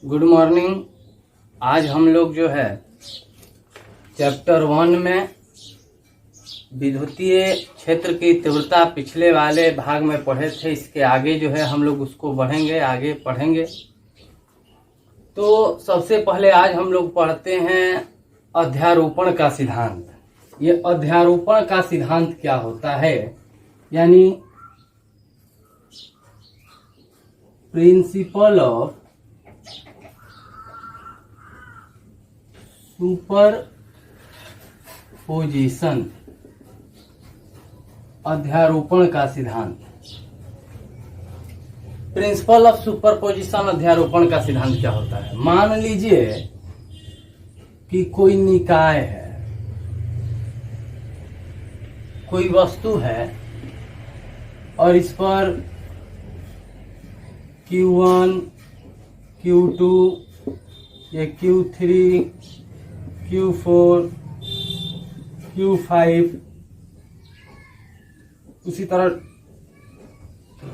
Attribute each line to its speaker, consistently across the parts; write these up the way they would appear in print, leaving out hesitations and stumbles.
Speaker 1: Good morning. आज हम लोग जो है चैप्टर 1 में विद्युतीय क्षेत्र की तीव्रता पिछले वाले भाग में पढ़े थे। इसके आगे जो है हम लोग उसको बढ़ेंगे, आगे पढ़ेंगे। तो सबसे पहले आज हम लोग पढ़ते हैं अध्यारोपण का सिद्धांत। ये अध्यारोपण का सिद्धांत क्या होता है, यानी प्रिंसिपल ऑफ सुपरपोजिशन, अध्यारोपण का सिद्धांत। प्रिंसिपल ऑफ सुपरपोजिशन, अध्यारोपण का सिद्धांत क्या होता है। मान लीजिए कि कोई निकाय है, कोई वस्तु है और इस पर Q1, Q2, ये Q3, Q4, Q5, उसी तरह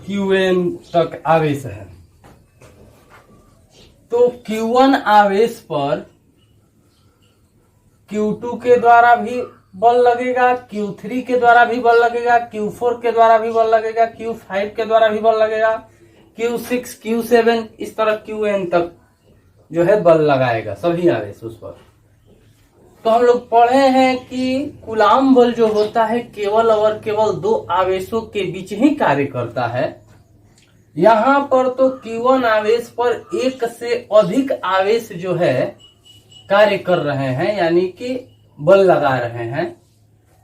Speaker 1: Qn तक आवेश है। तो Q1 आवेश पर Q2 के द्वारा भी बल लगेगा, Q3 के द्वारा भी बल लगेगा, Q4 के द्वारा भी बल लगेगा, Q5 के द्वारा भी बल लगेगा, Q6, Q7, इस तरह Qn तक जो है बल लगाएगा सभी आवेश उस पर। तो हम लोग पढ़े हैं कि कूलाम बल जो होता है केवल और केवल दो आवेशों के बीच ही कार्य करता है। यहाँ पर तो Q1 आवेश पर एक से अधिक आवेश जो है कार्य कर रहे हैं, यानी कि बल लगा रहे हैं।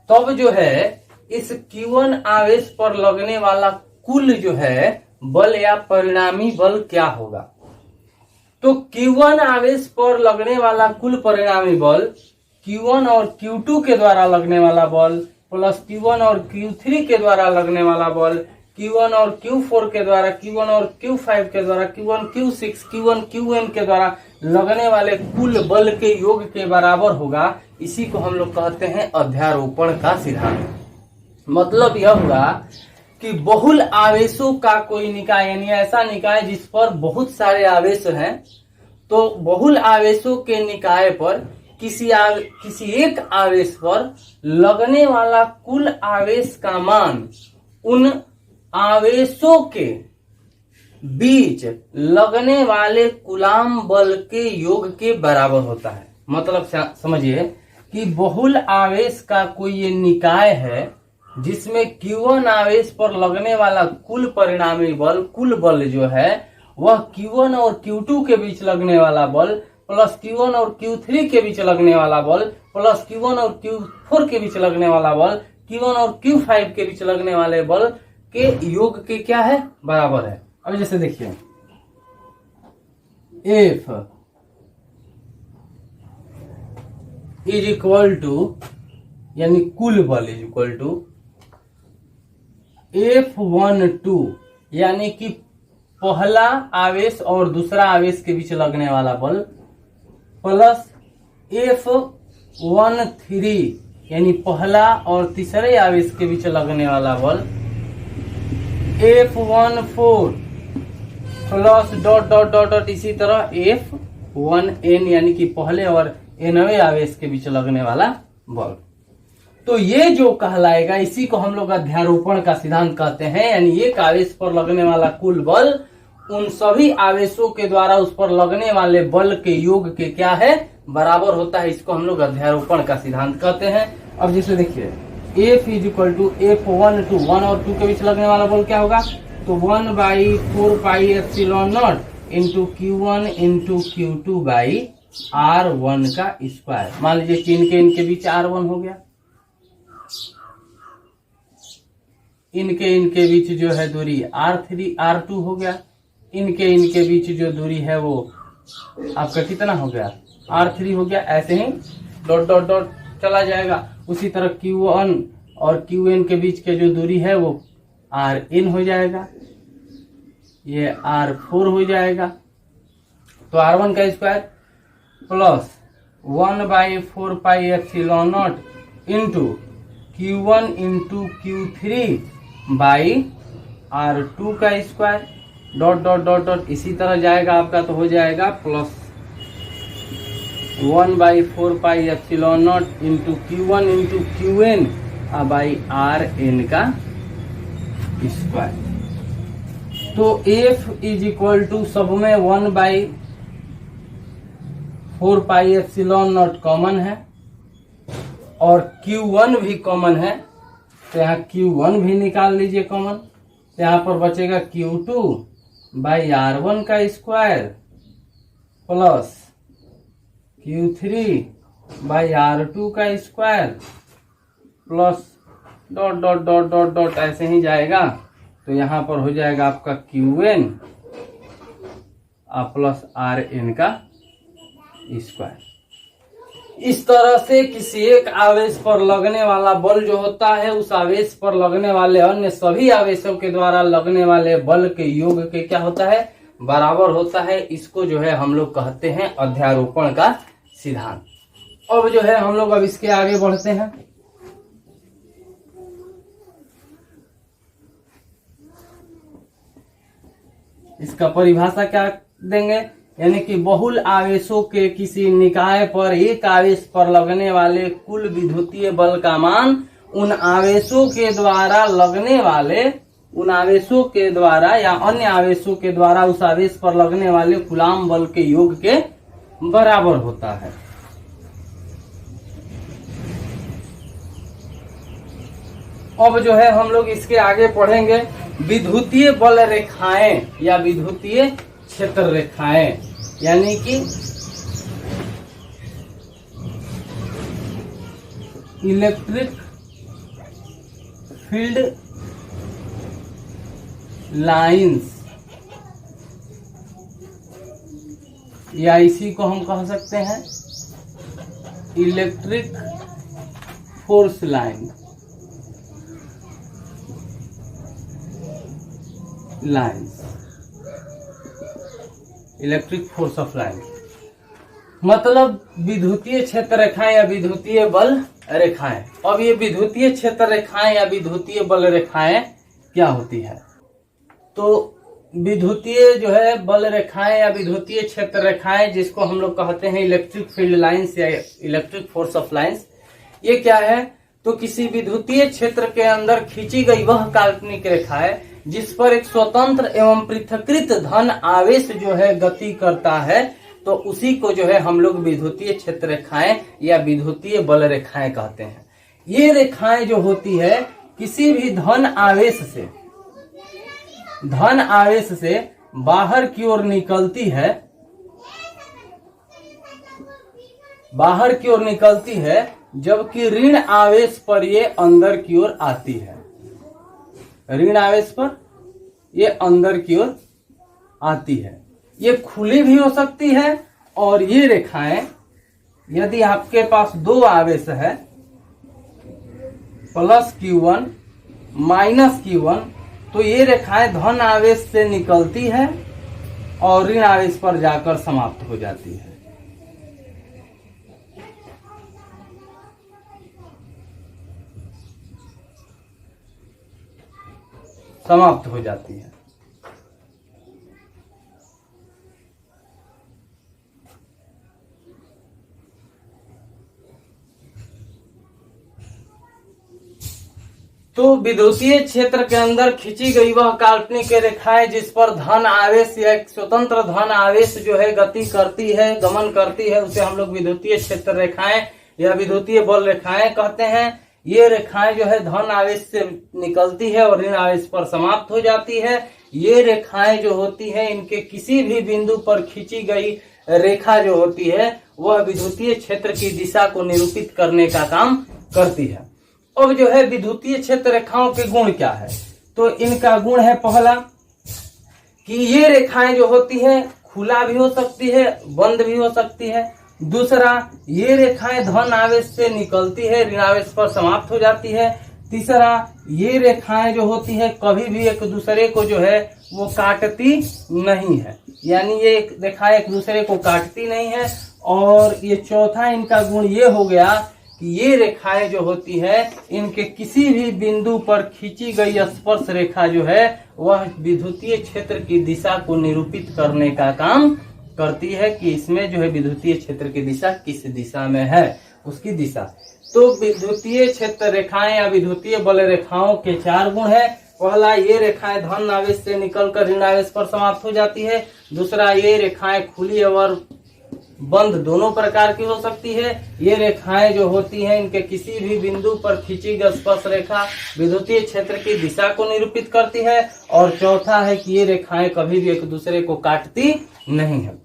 Speaker 1: तब जो है इस Q1 आवेश पर लगने वाला कुल जो है बल या परिणामी बल क्या होगा। तो Q1 आवेश पर लगने वाला कुल परिणामी बल Q1 और Q2 के द्वारा लगने वाला बल प्लस Q1 और Q3 के द्वारा लगने वाला बल, Q1 और Q4 के द्वारा, Q1 और Q5 के द्वारा, Q1 Q6, Q1 Qn के द्वारा लगने वाले कुल बल के योग के बराबर होगा। इसी को हम लोग कहते हैं अध्यारोपण का सिद्धांत। मतलब यह हुआ कि बहुल आवेशों का कोई निकाय, यानी ऐसा निकाय जिस पर बहुत सारे आवेश हैं, तो बहुल आवेशों के निकाय पर किसी एक आवेश पर लगने वाला कुल आवेश का मान उन आवेशों के बीच लगने वाले कूलाम बल के योग के बराबर होता है। मतलब समझिए कि बहुल आवेश का कोई ये निकाय है जिसमें Q1 आवेश पर लगने वाला कुल परिणामी बल, कुल बल जो है वह Q1 और Q2 के बीच लगने वाला बल प्लस Q1 और Q3 के बीच लगने वाला बल प्लस Q1 और Q4 के बीच लगने वाला बल, Q1 और Q5 के बीच लगने वाले बल के योग के क्या है, बराबर है। अब जैसे देखिए F इज इक्वल टू, यानी कुल बल इज इक्वल टू F12, यानी कि पहला आवेश और दूसरा आवेश के बीच लगने वाला बल प्लस F13, यानी पहला और तीसरे आवेश के बीच लगने वाला बल, F14 plus dot dot dot dot, इसी तरह F1n, यानी कि पहले और nवें आवेश के बीच लगने वाला बल। तो ये जो कहलाएगा, इसी को हम लोग अध्यारोपण का सिद्धांत कहते हैं। यानी एक आवेश पर लगने वाला कुल बल उन सभी आवेशों के द्वारा उस पर लगने वाले बल के योग के क्या है, बराबर होता है। इसको हम लोग अध्यारोपण का सिद्धांत कहते हैं। अब जैसे देखिए F is equal to F1 two 1 और 2 के बीच लगने वाला बल क्या होगा, तो 1/4πε0 into Q1 into Q2 by R1 का स्क्वायर। मान लीजिए कि इनके बीच R1 हो गया, इनके बीच जो है दूरी R3 R2 हो गया, इनके बीच जो दूरी है वो आपका कितना हो गया, R3 हो गया। ऐसे ही डॉट डॉट डॉट चला जाएगा। उसी तरह Q1 और Qn के बीच के जो दूरी है वो Rn हो जाएगा, ये R4 हो जाएगा। तो R1 का square plus 1/4πε0 into Q1 into Q3 by R2 का square. Dot dot dot dot इसी तरह जाएगा आपका, तो हो जाएगा plus 1/4πε0 into Q1 into QN by RN का स्क्वायर। तो F इज इक्वल टू सब में 1/4πε0 कॉमन है और Q1 भी कॉमन है, तो यहाँ Q1 भी निकाल लीजिए कॉमन। यहाँ पर बचेगा Q2/R1 का स्क्वायर प्लस Q3/R2 का square plus dot dot dot dot dot ऐसे ही जाएगा, तो यहाँ पर हो जाएगा आपका QN प्लस RN का स्क्वायर। इस तरह से किसी एक आवेश पर लगने वाला बल जो होता है, उस आवेश पर लगने वाले अन्य सभी आवेशों के द्वारा लगने वाले बल के योग के क्या होता है, बराबर होता है। इसको जो है हम लोग कहते हैं अध्यारोपण का सिद्धांत। अब जो है हम लोग अब इसके आगे बढ़ते हैं। इसका परिभाषा क्या देंगे, यानी कि बहुल आवेशों के किसी निकाय पर एक आवेश पर लगने वाले कुल विद्युतीय बल का मान उन आवेशों के द्वारा लगने वाले, उन आवेशों के द्वारा या अन्य आवेशों के द्वारा उस आवेश पर लगने वाले कूलाम बल के योग के बराबर होता है। अब जो है हम लोग इसके आगे पढ़ेंगे विद्युतीय बल रेखाएं या विद्युतीय क्षेत्र रेखाएं, यानी कि इलेक्ट्रिक फील्ड लाइंस, या इसी को हम कह सकते हैं electric force line, lines, electric force of line, मतलब विद्युतीय क्षेत्र रेखाएं या विद्युतीय बल रेखाएं। अब ये विद्युतीय क्षेत्र रेखाएं या विद्युतीय बल रेखाएं क्या होती है, तो विद्युतीय जो है बल रेखाएं या विद्युतीय क्षेत्र रेखाएं, जिसको हम लोग कहते हैं इलेक्ट्रिक फील्ड लाइंस या इलेक्ट्रिक फोर्स ऑफ लाइंस, ये क्या है, तो किसी विद्युतीय क्षेत्र के अंदर खींची गई वह काल्पनिक रेखा है जिस पर एक स्वतंत्र एवं पृथकृत धन आवेश जो है गति करता है, तो उसी को जो है हम लोग विद्युतीय क्षेत्र रेखाएं या विद्युतीय बल रेखाएं कहते हैं। ये रेखाएं जो होती है किसी भी धन आवेश से बाहर की ओर निकलती है, बाहर की ओर निकलती है, जबकि ऋण आवेश पर ये अंदर की ओर आती है। ऋण आवेश पर ये अंदर की ओर आती है। ये खुली भी हो सकती है, और ये रेखाएं यदि आपके पास दो आवेश है प्लस Q1 माइनस Q1, तो ये रेखाएं धन आवेश से निकलती है और ऋण आवेश पर जाकर समाप्त हो जाती है। समाप्त हो जाती है। तो विद्युतीय क्षेत्र के अंदर खींची गई वह काल्पनिक रेखाएं जिस पर धन आवेश या एक स्वतंत्र धन आवेश जो है गति करती है, गमन करती है, उसे हम लोग विद्युतीय क्षेत्र रेखाएं या विद्युतीय बल रेखाएं कहते हैं। ये रेखाएं जो है धन आवेश से निकलती है और ऋण आवेश पर समाप्त हो जाती है। ये रेखाएं जो होती है, इनके किसी भी बिंदु पर खींची गई रेखा जो होती है वह विद्युतीय क्षेत्र की दिशा को निरूपित करने का काम करती है। अब जो है विद्युतीय क्षेत्र रेखाओं के गुण क्या है, तो इनका गुण है पहला कि ये रेखाएं जो होती है खुला भी हो सकती है, बंद भी हो सकती है। दूसरा, ये रेखाएं धन आवेश से निकलती है, ऋण आवेश पर समाप्त हो जाती है। तीसरा, ये रेखाएं जो होती है कभी भी एक दूसरे को जो है वो काटती नहीं है, यानी ये रेखाएं एक दूसरे को काटती नहीं है। और ये चौथा इनका गुण ये हो गया कि ये रेखाएं जो होती है इनके किसी भी बिंदु पर खींची गई स्पर्श रेखा जो है वह विद्युतीय क्षेत्र की दिशा को निरूपित करने का काम करती है कि इसमें जो है विद्युतीय क्षेत्र की दिशा किस दिशा में है, उसकी दिशा। तो विद्युतीय क्षेत्र रेखाएं या विद्युतीय बल रेखाओं के 4 गुण है। पहला, ये रेखाएं धन आवेश से निकलकर ऋण आवेश पर समाप्त हो जाती है। दूसरा, ये रेखाएं खुली और बंद दोनों प्रकार की हो सकती है। ये रेखाएं जो होती हैं इनके किसी भी बिंदु पर खींची गई स्पर्श रेखा विद्युतीय क्षेत्र की दिशा को निरूपित करती है। और चौथा है कि ये रेखाएं कभी भी एक दूसरे को काटती नहीं है।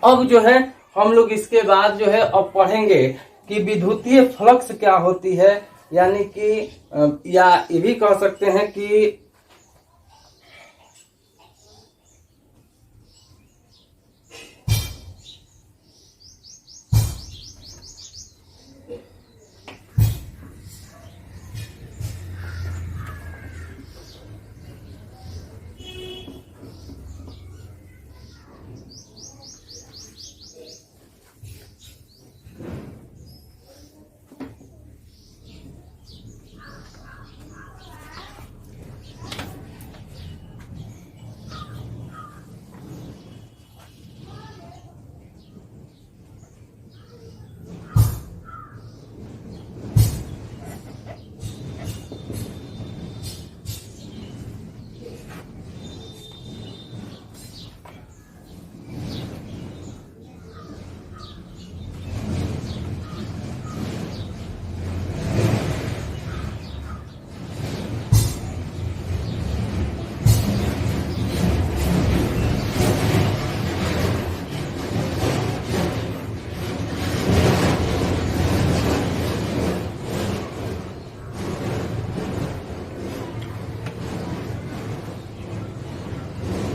Speaker 1: अब जो है हम लोग इसके बाद जो है अब पढ़ेंगे कि विद्युतीय फ्लक्स क्या होती है, यानी कि या ये भी कह सकते हैं कि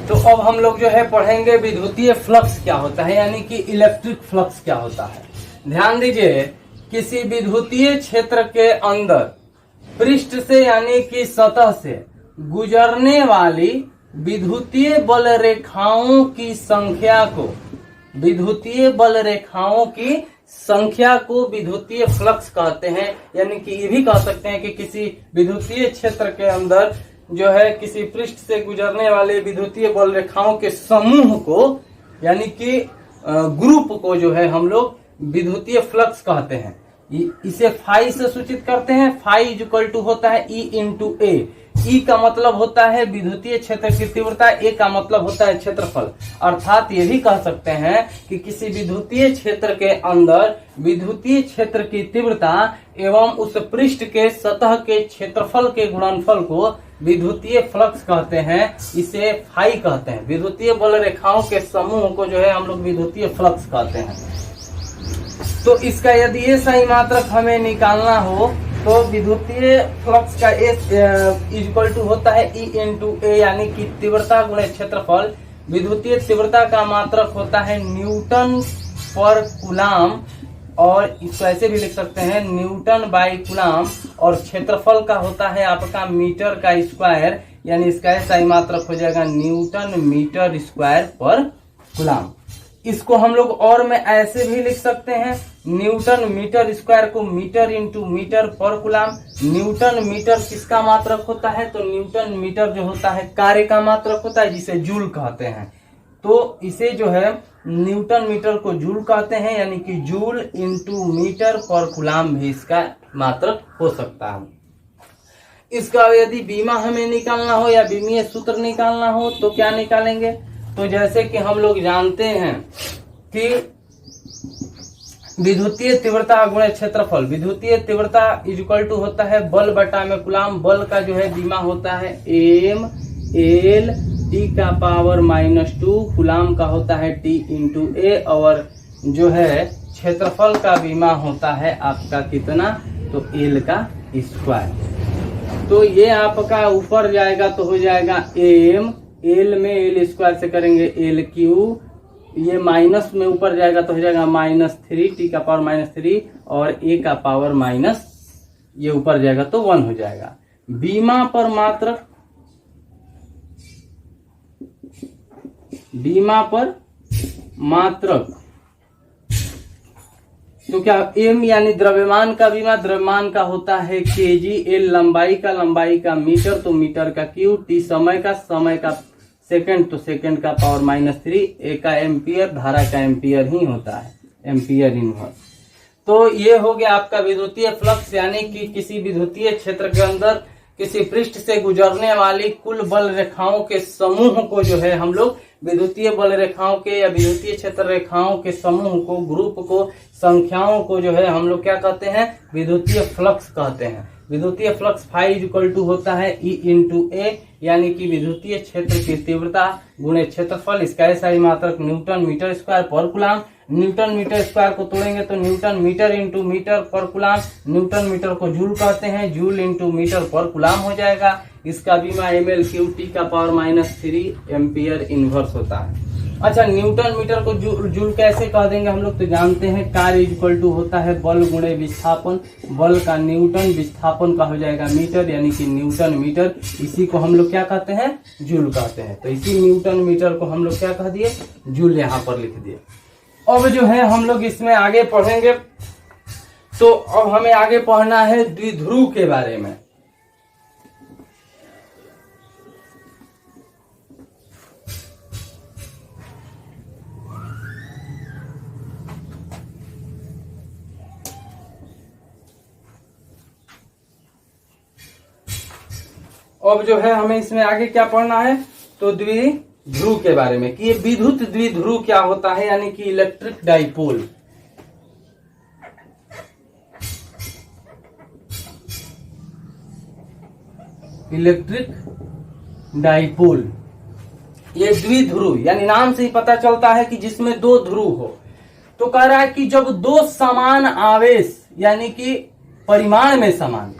Speaker 1: तो अब हम लोग जो है पढ़ेंगे विद्युतीय फ्लक्स क्या होता है, यानी कि इलेक्ट्रिक फ्लक्स क्या होता है। ध्यान दीजिए, किसी विद्युतीय क्षेत्र के अंदर पृष्ठ से यानी कि सतह से गुजरने वाली विद्युतीय बल रेखाओं की संख्या को विद्युतीय बल रेखाओं की संख्या को विद्युतीय फ्लक्स कहते हैं। यानी कि ये भी कह सकते हैं कि किसी विद्युतीय क्षेत्र के अंदर जो है किसी पृष्ठ से गुजरने वाले विद्युतीय बल रेखाओं के समूह को यानी कि ग्रुप को जो है हम लोग विद्युतीय फ्लक्स कहते हैं। इसे फाई से सूचित करते हैं। फाई इज इक्वल टू होता है ई इंटू ए। ई का मतलब होता है विद्युतीय क्षेत्र की तीव्रता, ए का मतलब होता है क्षेत्रफल। अर्थात ये भी कह सकते हैं कि किसी विद्युतीय क्षेत्र के अंदर विद्युतीय क्षेत्र की तीव्रता एवं उस पृष्ठ के सतह के क्षेत्रफल के गुणनफल को विद्युतीय फ्लक्स कहते हैं। इसे फाई कहते हैं। विद्युतीय बल रेखाओं के समूह को जो है हम लोग विद्युतीय फ्लक्स कहते हैं। तो इसका यदि ये सही मात्रक हमें निकालना हो तो विद्युतीय फ्लक्स का इक्वल टू होता है ई इंटू ए, यानी कि तीव्रता गुणे क्षेत्रफल। विद्युतीय तीव्रता का मात्रक होता है न्यूटन पर कूलाम, और इसको ऐसे भी लिख सकते हैं न्यूटन बाई कूलाम। और क्षेत्रफल का होता है आपका मीटर का स्क्वायर, यानी इसका सही मात्रक हो जाएगा न्यूटन मीटर स्क्वायर पर कूलाम। इसको हम लोग और में ऐसे भी लिख सकते हैं, न्यूटन मीटर स्क्वायर को मीटर इंटू मीटर पर कूलाम। न्यूटन मीटर किसका मात्रक होता है, तो न्यूटन मीटर जो होता है कार्य का मात्रक होता है, जिसे जूल कहते हैं। तो इसे जो है न्यूटन मीटर को जूल कहते हैं, यानी कि जूल इंटू मीटर पर कूलाम भी इसका मात्रक हो सकता है। इसका यदि बीमा हमें निकालना हो या बीमीय सूत्र निकालना हो तो क्या निकालेंगे, तो जैसे कि हम लोग जानते हैं कि विद्युतीय तीव्रता गुणे क्षेत्रफल। विद्युतीय तीव्रता इज इक्वल टू होता है बल बटा में कूलाम। बल का जो है बीमा होता है एम एल टी का पावर -2, कूलाम का होता है टी इंटू ए, और जो है क्षेत्रफल का बीमा होता है आपका कितना, तो एल का स्क्वायर। तो ये आपका ऊपर जाएगा तो हो जाएगा एम, एल में एल स्क्वायर से करेंगे एल क्यू, ये माइनस में ऊपर जाएगा तो हो जाएगा -3, टी का पावर -3, और ए का पावर माइनस, ये ऊपर जाएगा तो 1 हो जाएगा। बीमा पर मात्रक, बीमा पर मात्रक तो क्या एम यानी द्रव्यमान का विमा, द्रव्यमान का होता है केजी, एल लंबाई का मीटर, तो मीटर का क्यू, टी समय का सेकंड, तो सेकंड का पावर -3, ए का एम्पियर, धारा का एम्पियर ही होता है, एम्पियर इनवर्स। तो ये हो गया आपका विद्युतीय फ्लक्स, यानी कि किसी विद्युतीय क्षेत्र के अंदर किसी पृष्ठ से गुजरने वाली कुल बल रेखाओं के समूह को जो है हम लोग विद्युतीय बल रेखाओं के या विद्युतीय क्षेत्र रेखाओं के समूह को, ग्रुप को, संख्याओं को जो है हम लोग क्या कहते हैं, विद्युतीय फ्लक्स कहते हैं। विद्युतीय फ्लक्स φ होता है E × A, यानी कि विद्युतीय क्षेत्र की तीव्रता गुणे क्षेत्रफल, इसका SI मात्रक न्यूटन मीटर स्क्वायर पर कूलम। न्यूटन मीटर स्क्वायर को तोड़ेंगे तो न्यूटन मीटर × मीटर पर कूलम, न्यूटन मीटर को जूल कहते हैं, जूल × मीटर पर कूलम हो जाएगा। इसका विमा mL/Q T का पावर -3 एम्पियर इनवर्स होता है। अच्छा, न्यूटन मीटर को जूल कैसे कह देंगे हम लोग, तो जानते हैं कार्य इक्वल टू होता है बल गुणे विस्थापन, बल का न्यूटन, विस्थापन का हो जाएगा मीटर, यानी कि न्यूटन मीटर, इसी को हम लोग क्या कहते हैं, जूल कहते हैं। तो इसी न्यूटन मीटर को हम लोग क्या कह दिए, जूल यहाँ पर लिख दिए। अब जो है हम लोग इसमें आगे पढ़ेंगे, तो अब हमें आगे पढ़ना है द्विध्रुव के बारे में। अब जो है हमें इसमें आगे क्या पढ़ना है, तो द्विध्रुव के बारे में, कि ये विद्युत द्विध्रुव क्या होता है, यानी कि इलेक्ट्रिक डाइपोल। इलेक्ट्रिक डाइपोल ये द्विध्रुव, यानी नाम से ही पता चलता है कि जिसमें दो ध्रुव हो। तो कह रहा है कि जब दो समान आवेश, यानी कि परिमाण में समान,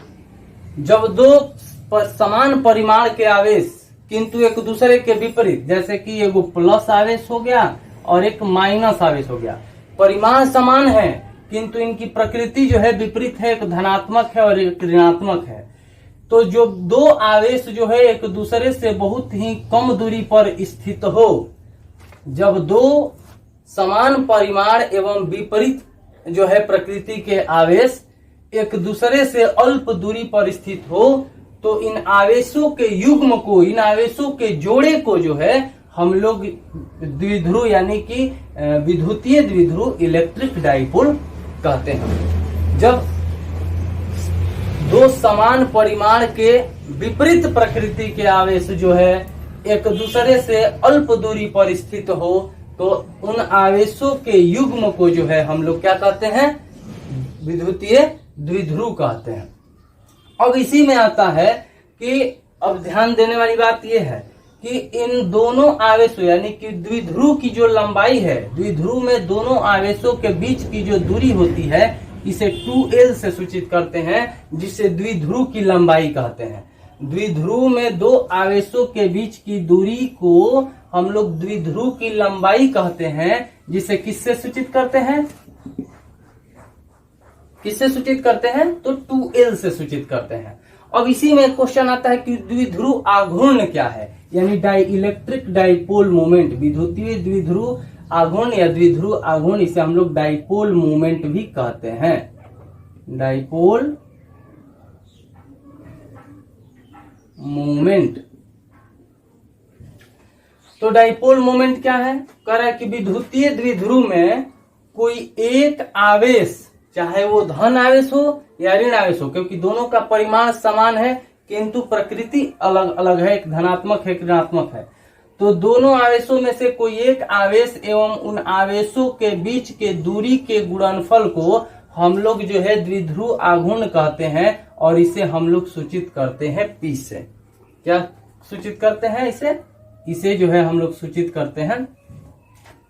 Speaker 1: जब दो समान परिमाण के आवेश किंतु एक दूसरे के विपरीत, जैसे कि एगो प्लस आवेश हो गया और एक माइनस आवेश हो गया, परिमाण समान है किंतु इनकी प्रकृति जो है विपरीत है, एक धनात्मक है और एक ऋणात्मक है। तो जो दो आवेश जो है एक दूसरे से बहुत ही कम दूरी पर स्थित हो, जब दो समान परिमाण एवं विपरीत जो है प्रकृति के आवेश एक दूसरे से अल्प दूरी पर स्थित हो, तो इन आवेशों के युग्म को, इन आवेशों के जोड़े को जो है हम लोग द्विध्रुव यानी कि विद्युतीय द्विध्रुव इलेक्ट्रिक डाइपोल कहते हैं। जब दो समान परिमाण के विपरीत प्रकृति के आवेश जो है एक दूसरे से अल्प दूरी पर स्थित हो, तो उन आवेशों के युग्म को जो है हम लोग क्या कहते हैं, विद्युतीय द्विध्रुव कहते हैं। अब इसी में आता है कि अब ध्यान देने वाली बात यह है कि इन दोनों आवेशों यानी कि द्विध्रुव की जो लंबाई है, द्विध्रुव में दोनों आवेशों के बीच की जो दूरी होती है, इसे 2L से सूचित करते हैं, जिसे द्विध्रुव की लंबाई कहते हैं। द्विध्रुव में दो आवेशों के बीच की दूरी को हम लोग द्विध्रुव की लंबाई कहते हैं, जिसे किससे सूचित करते हैं, किससे सूचित करते हैं, तो 2L से सूचित करते हैं। अब इसी में क्वेश्चन आता है कि द्विध्रुव आघूर्ण क्या है, यानी इलेक्ट्रिक डाइपोल मोमेंट, विद्युतीय द्विध्रुव आघूर्ण या द्विध्रुव आघूर्ण, इसे हम लोग डाइपोल मोमेंट भी कहते हैं, डाइपोल मोमेंट। तो डाइपोल मोमेंट क्या है, कह रहा है कि विद्युतीय द्विध्रुव में कोई एक आवेश, चाहे वो धन आवेश हो या ऋण आवेश हो, क्योंकि दोनों का परिमाण समान है किंतु प्रकृति अलग अलग है, एक धनात्मक है एक ऋणात्मक है, तो दोनों आवेशों में से कोई एक आवेश एवं उन आवेशों के बीच के दूरी के गुणनफल को हम लोग जो है द्विध्रुव आघूर्ण कहते हैं, और इसे हम लोग सूचित करते हैं P से। क्या सूचित करते हैं इसे जो है हम लोग सूचित करते हैं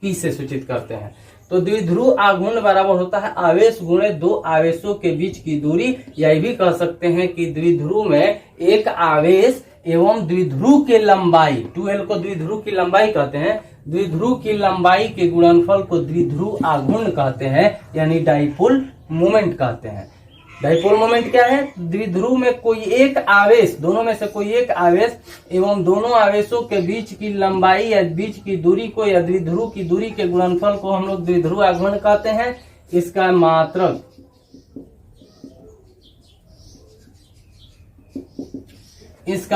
Speaker 1: P से सूचित करते हैं। तो द्विध्रुव आघूर्ण बराबर होता है आवेश गुणे दो आवेशों के बीच की दूरी। यह भी कह सकते हैं कि द्विध्रुव में एक आवेश एवं द्विध्रुव की लंबाई, 2L को द्विध्रुव की लंबाई कहते हैं, द्विध्रुव की लंबाई के गुणनफल को द्विध्रुव आघूर्ण कहते हैं, यानी डाइपोल मोमेंट कहते हैं। डाइपोल मोमेंट क्या है, द्विध्रुव में कोई एक आवेश, दोनों में से कोई एक आवेश एवं दोनों आवेशों के बीच की लंबाई या बीच की दूरी को या द्विध्रुव की दूरी के गुणनफल को हम लोग द्विध्रुव आघूर्ण कहते हैं, इसका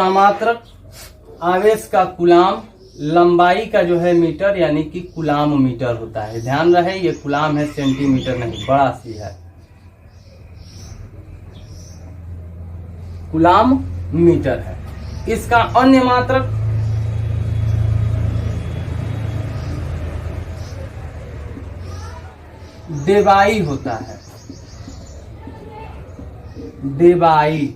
Speaker 1: मात्रक आवेश का कूलाम, लंबाई का जो है मीटर यानी कि कूलाम मीटर होता है। ध्यान रहे ये कूलाम है, सेंटीमीटर नहीं, बड़ा सी है, कूलाम मीटर है। इसका अन्य मात्रक डेबाई होता है, डेबाई,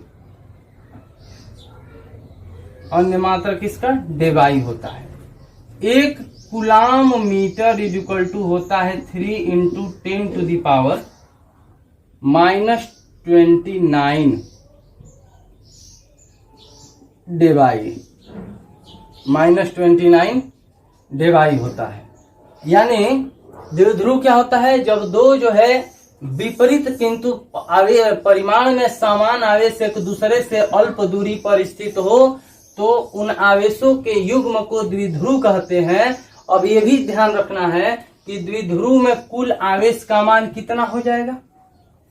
Speaker 1: अन्य मात्रक किसका? डेबाई होता है। एक coulomb meter is equal to होता है 3 into 10 to the power -29 debye, -29 debye होता है। यानी द्विध्रुव क्या होता है? जब दो जो है विपरीत किंतु परिमाण में समान आवेश एक दूसरे से अल्प दूरी पर स्थित हो तो उन आवेशों के युग्म को द्विध्रुव कहते हैं। अब ये भी ध्यान रखना है कि द्विध्रुव में कुल आवेश का मान कितना हो जाएगा?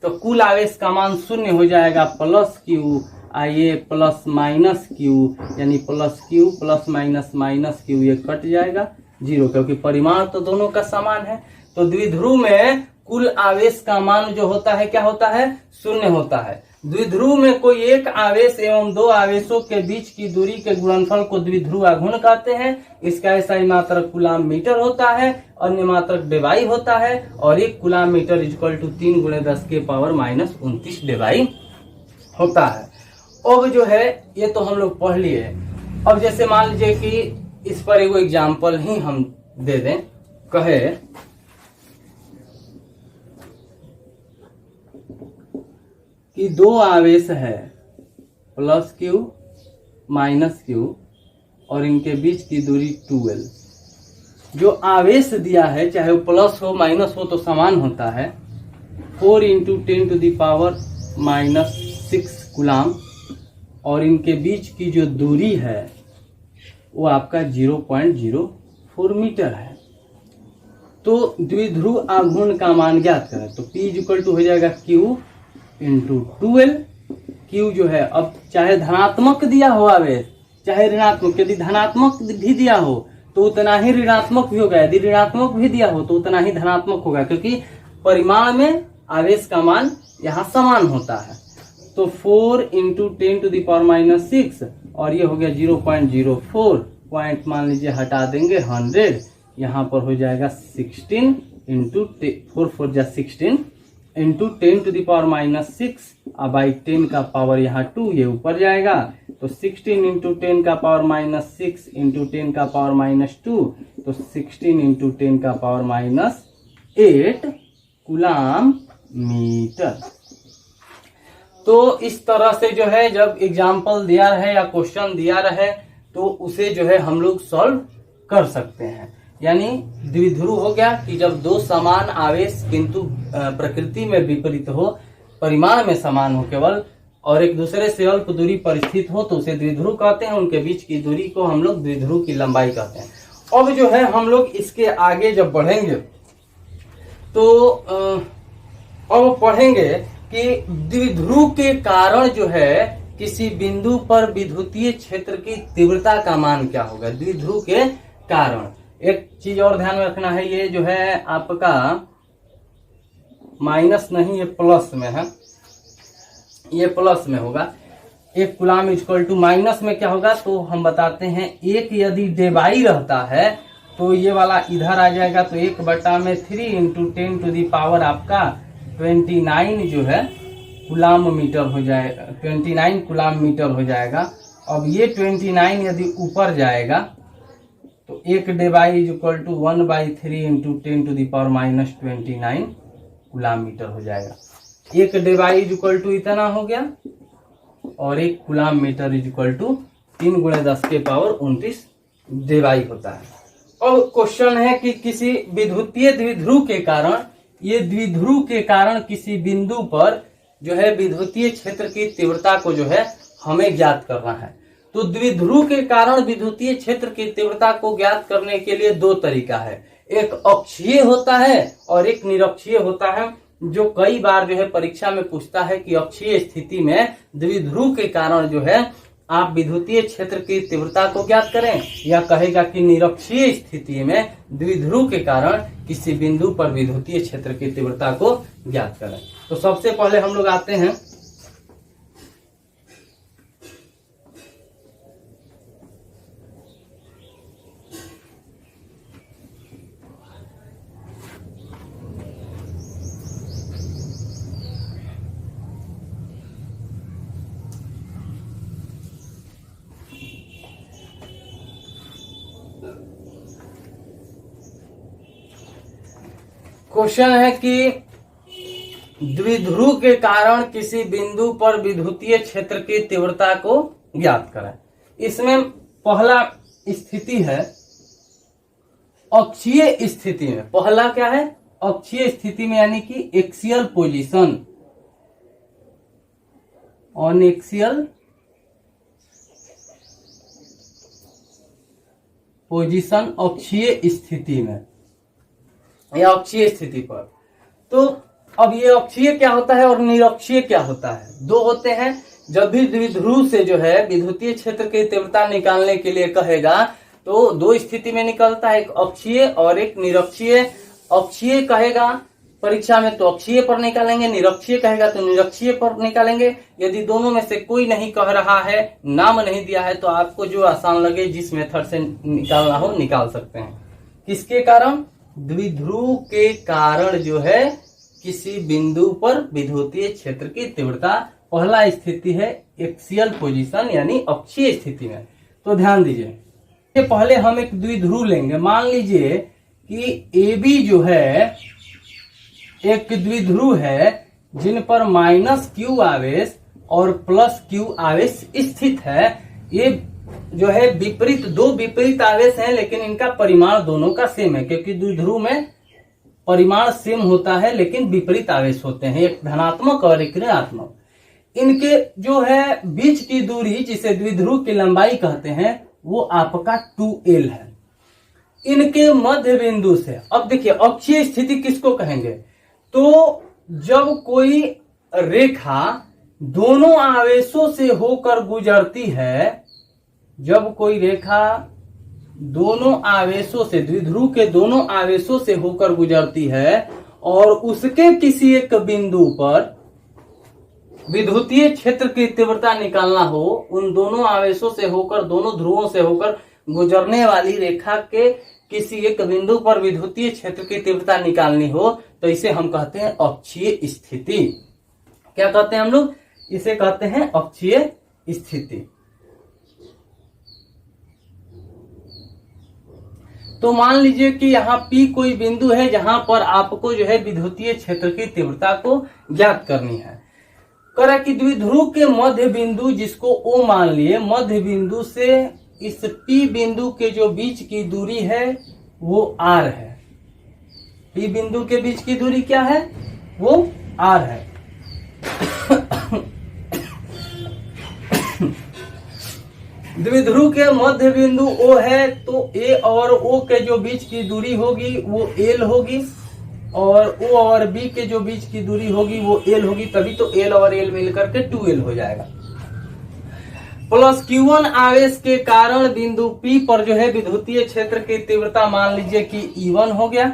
Speaker 1: तो कुल आवेश का मान 0 हो जाएगा, प्लस क्यू आइए प्लस माइनस क्यू, यानी plus Q plus minus Q, ये कट जाएगा 0, क्योंकि परिमाण तो दोनों का समान है। तो द्विध्रुव में कुल आवेश का मान जो होता है क्या होता है? 0 होता है। द्विध्रुव में कोई एक आवेश एवं दो आवेशों के बीच की दूरी के गुणनफल को द्विध्रुव आघूर्ण कहते हैं। इसका ऐसा ही मात्रक कूलाम मीटर होता है, अन्य मात्रक डेबाई होता है, और एक कूलाम मीटर इक्वल टू 3 × 10 के पावर -29 डेबाई होता है। अब जो है ये तो हम लोग पढ़ लिए। अब जैसे मान लीजिए कि इस पर एगो एग्जाम्पल ही हम दे दें, कहे कि दो आवेश है प्लस क्यू माइनस क्यू और इनके बीच की दूरी 2l। जो आवेश दिया है चाहे वो प्लस हो माइनस हो तो समान होता है, 4 × 10 टू द पावर -6 कूलाम, और इनके बीच की जो दूरी है वो आपका 0.04 मीटर है। तो द्विध्रुव आघूर्ण का मान ज्ञात करें तो P = हो जाएगा Q × 2l। Q जो है, अब चाहे धनात्मक दिया हो आवेश चाहे ऋणात्मक, यदि धनात्मक भी दिया हो तो उतना ही ऋणात्मक भी होगा, यदि ऋणात्मक भी दिया हो तो उतना ही धनात्मक होगा, क्योंकि परिमाण में आवेश का मान यहाँ समान होता है। तो 4 × 10 टू द पावर -6 और ये हो गया 0.04, पॉइंट मान लीजिए हटा देंगे 100, यहाँ पर हो जाएगा 16 × 4 4 जा 16 × 10 टू द पावर -6 बाई 10 का पावर यहाँ 2, ये ऊपर जाएगा तो 16 × 10 का पावर -6 × 10 का पावर -2, तो 16 × 10 का पावर -8 कूलाम मीटर। तो इस तरह से जो है जब एग्जाम्पल दिया रहे या क्वेश्चन दिया रहे तो उसे जो है हम लोग सॉल्व कर सकते हैं। यानी द्विध्रुव हो गया कि जब दो समान आवेश किंतु प्रकृति में विपरीत हो, परिमाण में समान हो केवल, और एक दूसरे से अल्प दूरी पर स्थित हो तो उसे द्विध्रुव कहते हैं। उनके बीच की दूरी को हम लोग द्विध्रुव की लंबाई कहते हैं। अब जो है हम लोग इसके आगे जब बढ़ेंगे तो अब पढ़ेंगे कि द्विध्रुव के कारण जो है किसी बिंदु पर विद्युतीय क्षेत्र की तीव्रता का मान क्या होगा। द्विध्रुव के कारण एक चीज और ध्यान में रखना है, ये जो है आपका माइनस नहीं, ये प्लस में है, ये प्लस में होगा। एक कूलाम इक्वल टू माइनस में क्या होगा तो हम बताते हैं, एक यदि डेबाई रहता है तो ये वाला इधर आ जाएगा, तो 1/3 × 10 टू द पावर आपका 29 जो है कूलाम मीटर हो जाएगा, 29 कूलाम मीटर हो जाएगा। अब ये 29 यदि ऊपर जाएगा तो एक debye equal to 1/3 × 10 to the power -29 coulomb metre हो जाएगा। एक डेबाई इक्वल टू इतना हो गया और एक कूलाम मीटर इक्वल टू 3 × 10 के पावर 29 डेबाई होता है। अब क्वेश्चन है कि किसी विद्युतीय द्विध्रुव के कारण, ये द्विध्रुव के कारण किसी बिंदु पर जो है विद्युतीय क्षेत्र की तीव्रता को जो है हमें ज्ञात करना है। तो द्विध्रुव के कारण विद्युतीय क्षेत्र की तीव्रता को ज्ञात करने के लिए दो तरीका है। एक अक्षीय होता है और एक निरक्षीय होता है, जो कई बार जो है परीक्षा में पूछता है कि अक्षीय स्थिति में द्विध्रुव के कारण जो है आप विद्युतीय क्षेत्र की तीव्रता को ज्ञात करें, या कहेगा कि निरक्षीय स्थिति में द्विध्रुव के कारण किसी बिंदु पर विद्युतीय क्षेत्र की तीव्रता को ज्ञात करें। तो सबसे पहले हम लोग आते हैं क्वेश्चन है कि द्विध्रुव के कारण किसी बिंदु पर विद्युतीय क्षेत्र की तीव्रता को ज्ञात करें। इसमें पहला स्थिति है अक्षीय स्थिति में। पहला क्या है? अक्षीय स्थिति में, यानी कि axial position, on axial position, अक्षीय स्थिति में या अक्षीय स्थिति पर। तो अब ये अक्षीय क्या होता है और निरक्षीय क्या होता है? दो होते हैं। जब भी द्विध्रुव से जो है विद्युतीय क्षेत्र की तीव्रता निकालने के लिए कहेगा तो दो स्थिति में निकलता है, एक अक्षीय और एक निरक्षीय। अक्षीय कहेगा परीक्षा में तो अक्षीय पर निकालेंगे, निरक्षीय कहेगा तो निरक्षीय पर निकालेंगे। यदि दोनों में से कोई नहीं कह रहा है, नाम नहीं दिया है, तो आपको जो आसान लगे जिस मेथड से निकालना हो निकाल सकते हैं। किसके कारण? द्विध्रुव के कारण जो है किसी बिंदु पर विद्युतीय क्षेत्र की तीव्रता। पहला स्थिति है एक्सियल पोजीशन यानी अक्षीय स्थिति में। तो ध्यान दीजिए, पहले हम एक द्विध्रुव लेंगे। मान लीजिए कि AB जो है एक द्विध्रुव है जिन पर -q आवेश और +q आवेश स्थित है। ये जो है विपरीत, दो विपरीत आवेश हैं, लेकिन इनका परिमाण दोनों का सेम है, क्योंकि द्विध्रुव में परिमाण सेम होता है लेकिन विपरीत आवेश होते हैं, एक धनात्मक और एक ऋणात्मक। इनके जो है बीच की दूरी, जिसे द्विध्रुव की लंबाई कहते हैं, वो आपका 2l है। इनके मध्य बिंदु से, अब देखिए अक्षीय स्थिति किसको कहेंगे? तो जब कोई रेखा दोनों आवेशों से होकर गुजरती है, जब कोई रेखा दोनों आवेशों से, द्विध्रुव के दोनों आवेशों से होकर गुजरती है और उसके किसी एक बिंदु पर विद्युतीय क्षेत्र की तीव्रता निकालना हो, उन दोनों आवेशों से होकर, दोनों ध्रुवों से होकर गुजरने वाली रेखा के किसी एक बिंदु पर विद्युतीय क्षेत्र की तीव्रता निकालनी हो, तो इसे हम कहते हैं अक्षीय स्थिति। क्या कहते हैं हम लोग? इसे कहते हैं अक्षीय स्थिति। तो मान लीजिए कि यहाँ P कोई बिंदु है जहां पर आपको जो है विद्युतीय क्षेत्र की तीव्रता को ज्ञात करनी है। करा कि द्विध्रुव के मध्य बिंदु, जिसको O मान लिए, मध्य बिंदु से इस P बिंदु के जो बीच की दूरी है वो R है। P बिंदु के बीच की दूरी क्या है? वो R है। द्विध्रुव के मध्य बिंदु O है, तो A और O के जो बीच की दूरी होगी वो L होगी, और O और B के जो बीच की दूरी होगी वो L होगी, तभी तो L और L मिलकर के 2L हो जाएगा। प्लस Q1 आवेश के कारण बिंदु P पर जो है विद्युतीय क्षेत्र की तीव्रता मान लीजिए कि E1 हो गया,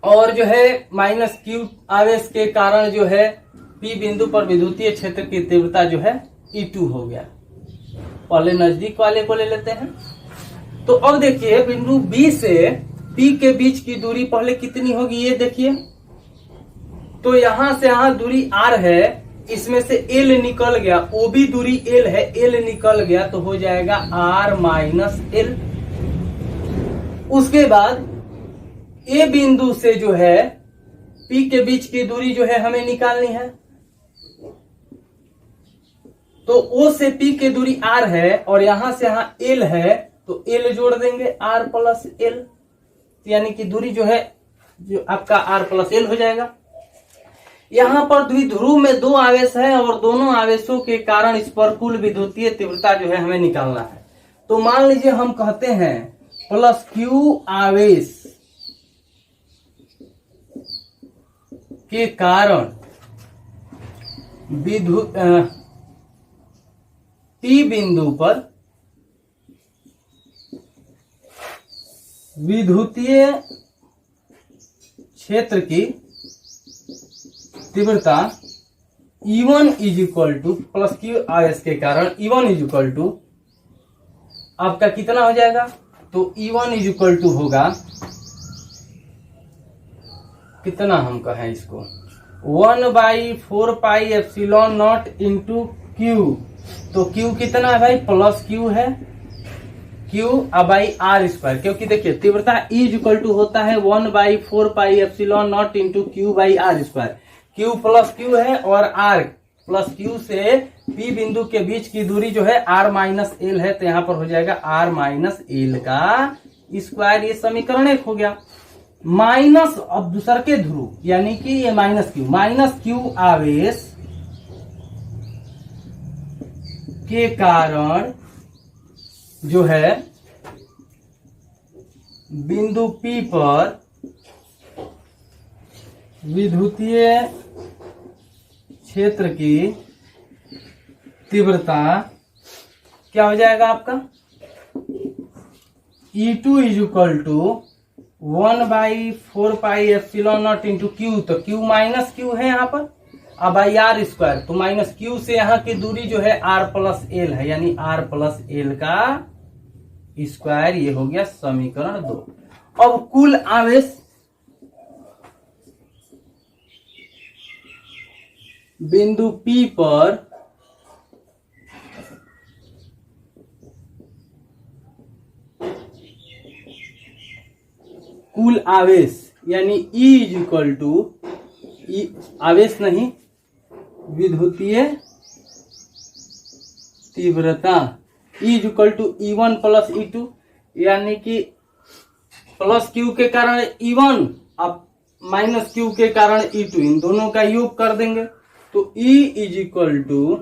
Speaker 1: और जो है -Q आवेश के कारण जो है P बिंदु पर विद्युतीय क्षेत्र की तीव्रता जो है E2 हो गया। पहले नजदीक वाले को ले लेते हैं। तो अब देखिए बिंदु B से P के बीच की दूरी पहले कितनी होगी ये देखिए। तो यहां से यहां दूरी R है, इसमें से L निकल गया, OB दूरी L है, L निकल गया तो हो जाएगा R - L। उसके बाद A बिंदु से जो है P के बीच की दूरी जो है हमें निकालनी है। तो O से P की दूरी R है और यहां से यहां L है, तो L जोड़ देंगे R + L, यानी कि दूरी जो है जो आपका R + L हो जाएगा। यहां पर द्विध्रुव में दो आवेश है और दोनों आवेशों के कारण इस पर कुल विद्युतीय तीव्रता जो है हमें निकालना है। तो मान लीजिए हम कहते हैं प्लस क्यू आवेश के कारण पी बिंदु पर विद्युतीय क्षेत्र की तीव्रता E1 is equal two plus Q आवेश के कारण E1 इज इक्वल टू आपका कितना हो जाएगा? तो E1 इज इक्वल टू होगा कितना, हम कहें इसको 1/4πε0 इंटू क्यू। तो क्यू कितना है भाई? प्लस क्यू है, क्यू बाई आर स्क्वायर, क्योंकि देखिए तीव्रता E इज इक्वल टू होता है 1/4πε0 into Q by R square. Q plus Q है और आर प्लस क्यू से पी बिंदु के बीच की दूरी जो है आर माइनस एल है, तो यहां पर हो जाएगा आर माइनस एल का स्क्वायर। ये समीकरण 1 हो गया। माइनस अब दूसर के ध्रुव यानी कि ये माइनस क्यू आवेश के कारण जो है बिंदु P पर विद्युतीय क्षेत्र की तीव्रता क्या हो जाएगा आपका? E2 is equal to 1/4πε0 into Q. तो क्यू माइनस क्यू है यहाँ पर, अब बाई आर स्क्वायर, तो माइनस क्यू से यहाँ की दूरी जो है आर प्लस एल है, यानी आर प्लस एल का स्क्वायर। ये हो गया समीकरण 2। अब कुल आवेश बिंदु P पर कुल आवेश यानी E इज इक्वल टू आवेश नहीं, विद्युतीय तीव्रता E is equal to E1 plus E2, यानी कि प्लस क्यू के कारण E1 अब माइनस क्यू के कारण E2, इन दोनों का योग कर देंगे तो E is equal to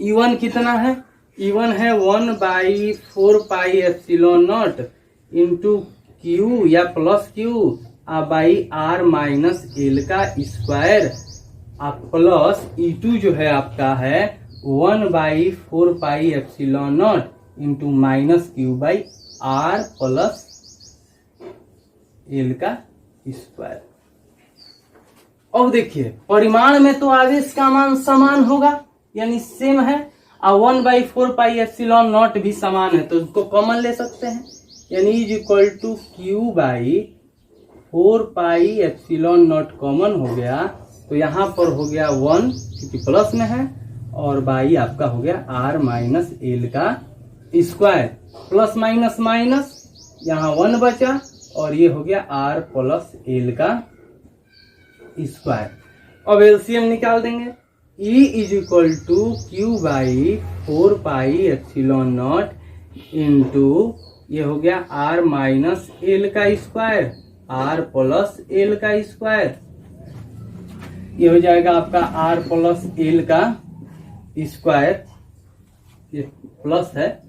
Speaker 1: E1 कितना है? E1 है 1/4πε0 इंटू क्यू या plus Q by R minus L का स्क्वायर, प्लस E2 जो है आपका है 1/4πε0 into minus Q by R plus L का स्क्वायर। अब देखिए परिमाण में तो आवेश का मान समान होगा यानी सेम है, और 1/4πε0 भी समान है, तो इसको कॉमन ले सकते हैं, यानी is equal to Q by 4πε0 common हो गया। तो यहाँ पर हो गया 1 क्योंकि प्लस में है, और बाई आपका हो गया आर माइनस एल का स्क्वायर, प्लस माइनस माइनस यहाँ 1 बचा, और ये हो गया आर प्लस एल का स्क्वायर। अब एलसीएम निकाल देंगे। E is equal to Q by 4πε0 into ये हो गया आर माइनस एल का स्क्वायर, आर प्लस एल का स्क्वायर। ये हो जाएगा आपका आर प्लस एल का स्क्वायर, ये प्लस है,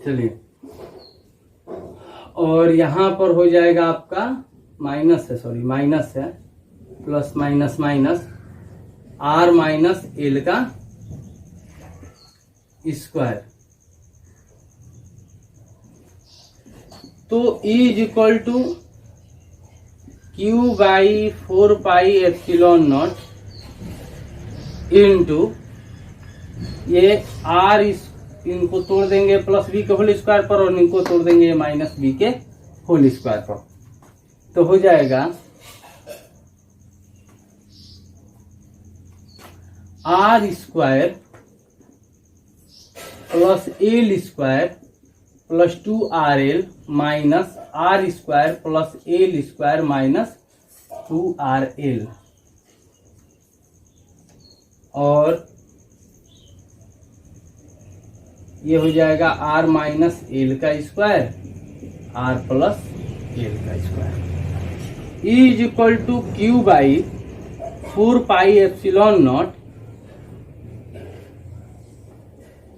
Speaker 1: चलिए, और यहां पर हो जाएगा आपका माइनस है, सॉरी माइनस है, plus minus minus R minus L का स्क्वायर। तो E is equal to Q by 4πε0 into ये आर, इनको तोड़ देंगे प्लस बी के होल स्क्वायर पर, और इनको तोड़ देंगे माइनस बी के होल स्क्वायर पर, तो हो जाएगा R square plus L square plus 2RL minus R square plus L square minus 2RL, और ये हो जाएगा आर माइनस एल का स्क्वायर, आर प्लस एल का square is equal to Q by 4 pi epsilon naught,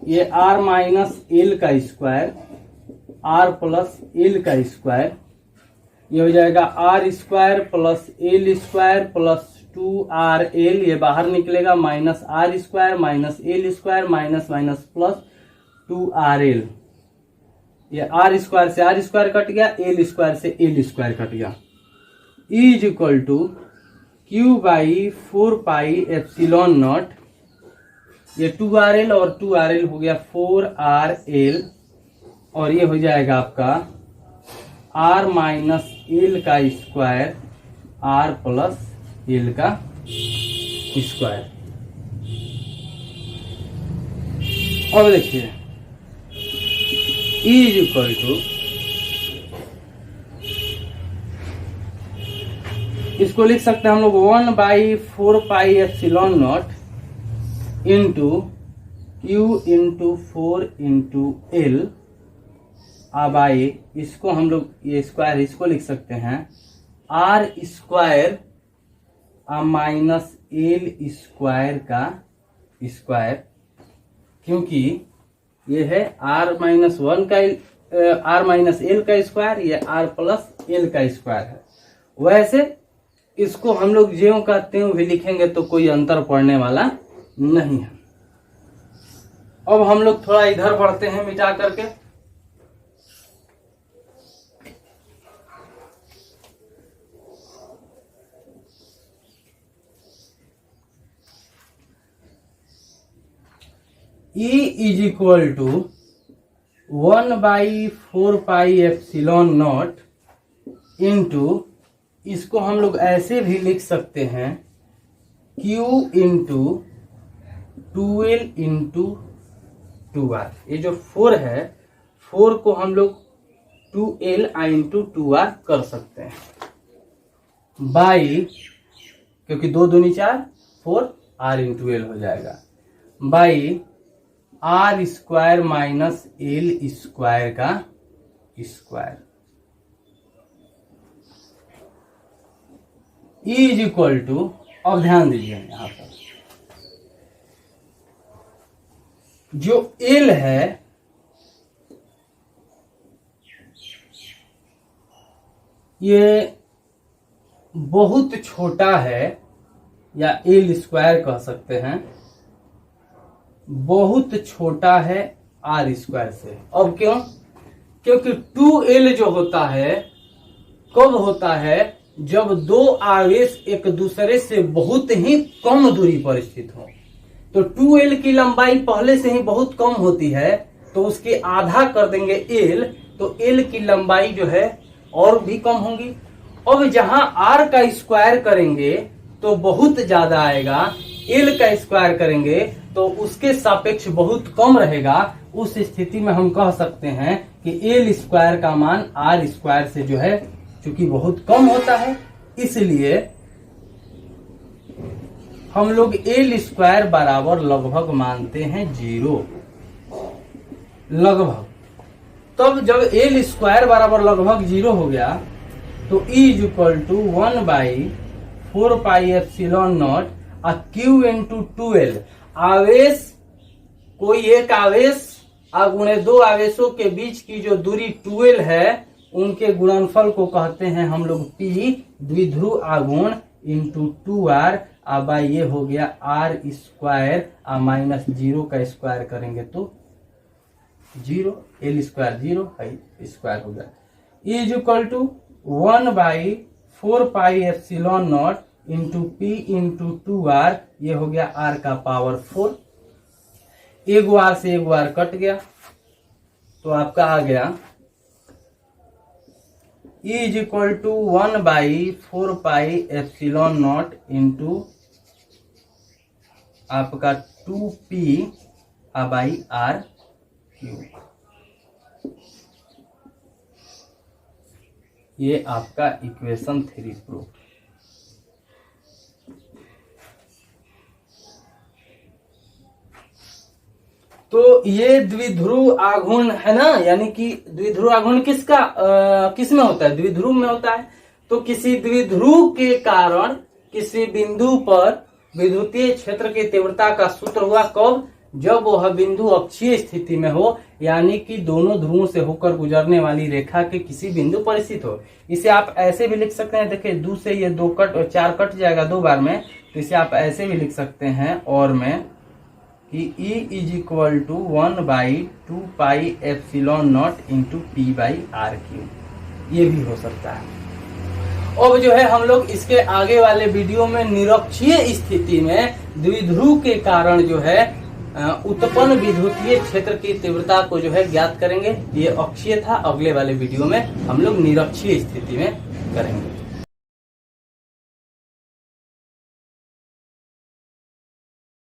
Speaker 1: ये R minus L का square, R plus L का square, ये हो जाएगा R square plus L square plus 2RL, ये बाहर निकलेगा minus R square minus L square minus minus plus 2RL, ये आर स्क्वायर से आर स्क्वायर कट गया, एल स्क्वायर से एल स्क्वायर कट गया, is equal to Q by 4 pi epsilon naught, ये 2RL और 2RL हो गया 4RL, और ये हो जाएगा आपका आर माइनस एल का स्क्वायर आर प्लस एल का स्क्वायर। अब देखिए इज इक्वल टू, इसको लिख सकते हैं हम लोग 1 by 4 pi epsilon naught into Q into 4 into L, by इसको हम लोग ये स्क्वायर इसको लिख सकते हैं R square minus L square का स्क्वायर, क्योंकि ये है आर माइनस 1 का आर माइनस एल का स्क्वायर, ये आर प्लस एल का स्क्वायर है। वैसे इसको हम लोग ज्यों का त्यों भी लिखेंगे तो कोई अंतर पड़ने वाला नहीं है। अब हम लोग थोड़ा इधर बढ़ते हैं मिटा करके, E is equal to 1 by 4 pi epsilon naught into, इसको हम लोग ऐसे भी लिख सकते हैं Q into 2L into 2R। ये जो 4 है 4 को हम लोग 2L इंटू 2R कर सकते हैं, बाई क्योंकि 2 दूनी 4 4 R इंटू एल हो जाएगा, by R square minus L square का स्क्वायर, इज इक्वल टू, अब ध्यान दीजिए यहां पर जो एल है ये बहुत छोटा है, या एल स्क्वायर कह सकते हैं, बहुत छोटा है आर स्क्वायर से। अब क्यों? क्योंकि 2L जो होता है कब होता है, जब दो आवेश एक दूसरे से बहुत ही कम दूरी पर स्थित हो। तो 2L की लंबाई पहले से ही बहुत कम होती है, तो उसके आधा कर देंगे L, तो L की लंबाई जो है और भी कम होगी। अब जहां R का स्क्वायर करेंगे तो बहुत ज्यादा आएगा, L का स्क्वायर करेंगे तो उसके सापेक्ष बहुत कम रहेगा। उस स्थिति में हम कह सकते हैं कि एल स्क्वायर का मान आर स्क्वायर से जो है चूंकि बहुत कम होता है, इसलिए हम लोग एल स्क्वायर बराबर लगभग मानते हैं 0, लगभग। तब जब एल स्क्वायर बराबर लगभग 0 हो गया तो E is equal to 1 by 4 pi epsilon naught Q into 2L। आवेश, कोई एक आवेश गुणे दो आवेशों के बीच की जो दूरी 2L है, उनके गुणनफल को कहते हैं हम लोग P, द्विध्रुव आघूर्ण इंटू 2R, बाई ये हो गया R स्क्वायर माइनस 0 का स्क्वायर करेंगे तो 0, L स्क्वायर 0 है स्क्वायर हो गया। E is equal to 1 by 4 pi epsilon naught into P into 2R, ये हो गया R का पावर 4, एक R से एक R कट गया तो आपका आ गया E is equal to 1 by 4 pi epsilon naught into आपका 2P बाई R क्यूब। ये आपका इक्वेशन 3 प्रूफ। तो ये द्विध्रुव आघूर्ण है ना, यानी कि द्विध्रुव आघूर्ण किस में होता है, द्विध्रुव में होता है। तो किसी द्विध्रुव के कारण किसी बिंदु पर विद्युतीय क्षेत्र की तीव्रता का सूत्र हुआ कब, जब वह बिंदु अक्षीय स्थिति में हो, यानी कि दोनों ध्रुवों से होकर गुजरने वाली रेखा के किसी बिंदु पर स्थित हो। इसे आप ऐसे भी लिख सकते हैं, देखिए 2 से ये 2 कट 4 कट जाएगा 2 बार में, तो इसे आप ऐसे भी लिख सकते हैं और में कि E is equal to 1/2πε0 into P/r3, ये भी हो सकता है। अब जो है हम लोग इसके आगे वाले वीडियो में निरक्षीय स्थिति में द्विध्रुव के कारण जो है उत्पन्न विद्युतीय क्षेत्र की तीव्रता को जो है ज्ञात करेंगे। ये अक्षीय था, अगले वाले वीडियो में हम लोग निरक्षीय स्थिति में करेंगे।